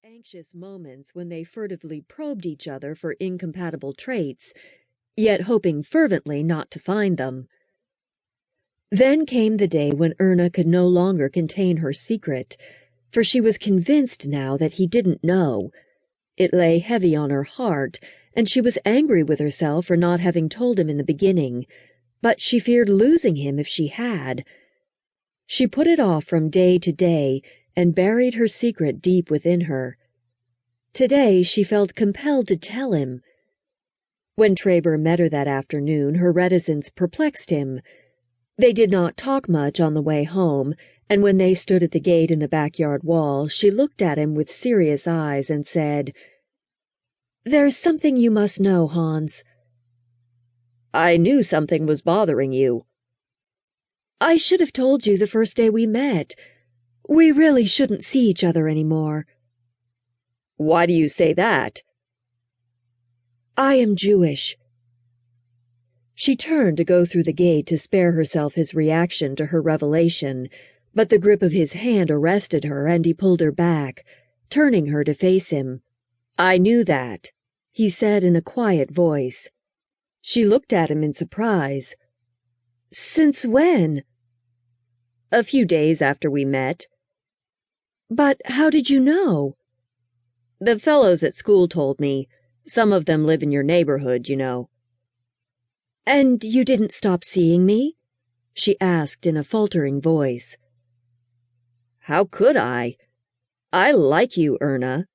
anxious moments when they furtively probed each other for incompatible traits, yet hoping fervently not to find them. Then came the day when Erna could no longer contain her secret, for she was convinced now that he didn't know. It lay heavy on her heart, and she was angry with herself for not having told him in the beginning, but she feared losing him if she had. She put it off from day to day and buried her secret deep within her. Today she felt compelled to tell him. When Traber met her that afternoon, her reticence perplexed him. They did not talk much on the way home, and when they stood at the gate in the backyard wall, she looked at him with serious eyes and said, "There's something you must know, Hans." "I knew something was bothering you." "I should have told you the first day we met. We really shouldn't see each other anymore." "Why do you say that?" "I am Jewish." She turned to go through the gate to spare herself his reaction to her revelation, but the grip of his hand arrested her and he pulled her back, turning her to face him. "I knew that," he said in a quiet voice. She looked at him in surprise. "Since when?" "A few days after we met." "But how did you know?" "The fellows at school told me. Some of them live in your neighborhood, you know." "And you didn't stop seeing me?" she asked in a faltering voice. "How could I? I like you, Erna."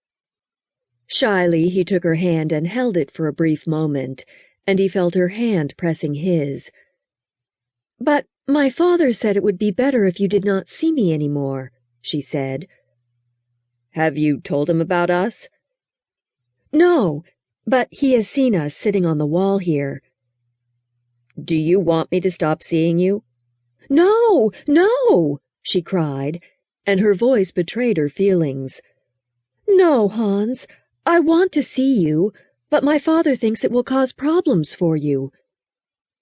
Shyly, he took her hand and held it for a brief moment, and he felt her hand pressing his. "But my father said it would be better if you did not see me anymore," she said. "Have you told him about us?" "No, but he has seen us sitting on the wall here." "Do you want me to stop seeing you?" "No, no!" she cried, and her voice betrayed her feelings. "No, Hans, I want to see you, but my father thinks it will cause problems for you."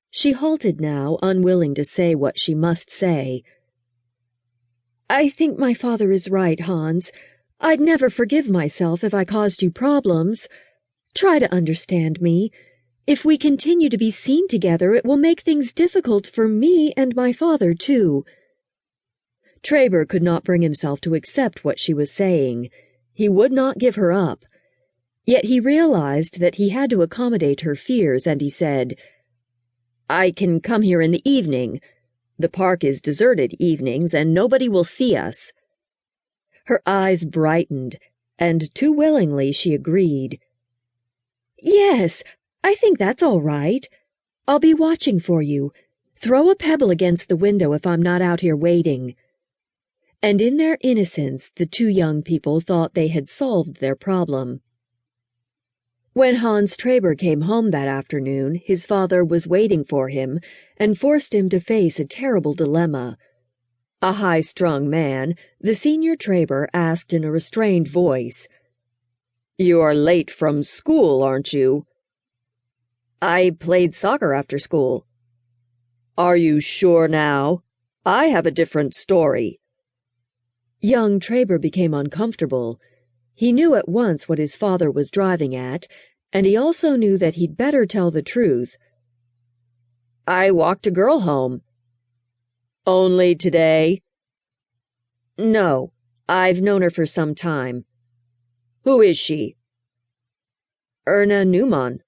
She halted now, unwilling to say what she must say. "I think my father is right, Hans. I'd never forgive myself if I caused you problems. Try to understand me. If we continue to be seen together, it will make things difficult for me and my father, too." Traber could not bring himself to accept what she was saying. He would not give her up. Yet he realized that he had to accommodate her fears, and he said, "I can come here in the evening. The park is deserted evenings, and nobody will see us." Her eyes brightened, and too willingly she agreed. "Yes, I think that's all right. I'll be watching for you. Throw a pebble against the window if I'm not out here waiting." And in their innocence, the two young people thought they had solved their problem. When Hans Traber came home that afternoon, his father was waiting for him and forced him to face a terrible dilemma. A high-strung man, the senior Traber asked in a restrained voice, "You are late from school, aren't you?" "I played soccer after school." "Are you sure now? I have a different story." Young Traber became uncomfortable. He knew at once what his father was driving at, and he also knew that he'd better tell the truth. "I walked a girl home." "Only today?" "No, I've known her for some time." "Who is she?" "Erna Neuman."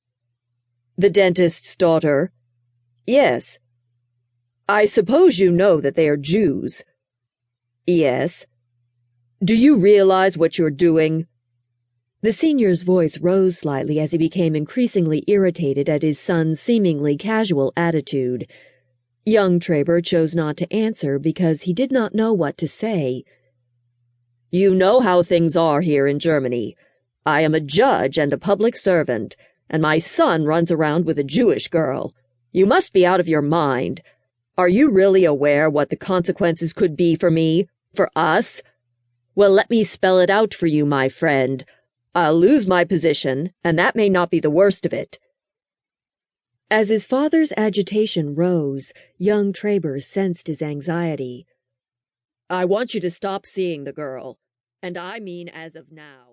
"The dentist's daughter?" "Yes." "I suppose you know that they are Jews?" "Yes." "Do you realize what you're doing?" The senior's voice rose slightly as he became increasingly irritated at his son's seemingly casual attitude. Young Traber chose not to answer because he did not know what to say. "You know how things are here in Germany. I am a judge and a public servant, and my son runs around with a Jewish girl. You must be out of your mind. Are you really aware what the consequences could be for me, for us? Well, let me spell it out for you, my friend. I'll lose my position, and that may not be the worst of it." As his father's agitation rose, young Traber sensed his anxiety. "I want you to stop seeing the girl, and I mean as of now."